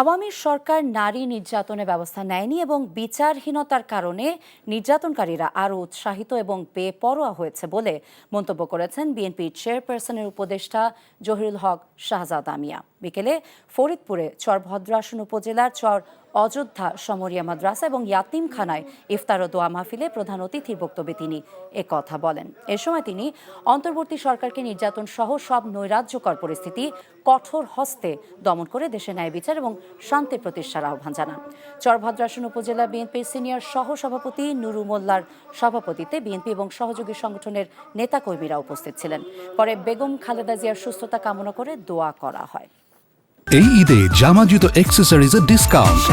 আওয়ামী সরকার নারী নির্যাতনের ব্যবস্থা নেয়নি এবং বিচারহীনতার কারণে নির্যাতনকারীরা আরও উৎসাহিত এবং বেপরোয়া হয়েছে বলে মন্তব্য করেছেন বিএনপির চেয়ারপারসনের উপদেষ্টা জহিরুল হক শাহজাদা মিয়া। বিকেলে ফরিদপুরে চর ভদ্রাসন উপজেলার চর অযোধ্যা সমরিয়া মাদ্রাসা এবং ইয়াতিমখানায় ইফতার ও দোয়া মাহফিলে প্রধান অতিথির বক্তব্যে তিনি একথা বলেন। এ সময় তিনি অন্তর্বর্তী সরকারকে নির্যাতন সহ সব নৈরাজ্যকর পরিস্থিতি কঠোর হস্তে দমন করে দেশে ন্যায় বিচার এবং শান্তি প্রতিষ্ঠার আহ্বান জানান। চর ভদ্রাসন উপজেলা বিএনপির সিনিয়র সহ সভাপতি নুরু মোল্লার সভাপতিত্বে বিএনপি এবং সহযোগী সংগঠনের নেতাকর্মীরা উপস্থিত ছিলেন। পরে বেগম খালেদা জিয়ার সুস্থতা কামনা করে দোয়া করা হয়। এই ঈদে জামা জুতো অ্যাক্সেসরিজের ডিসকাউন্ট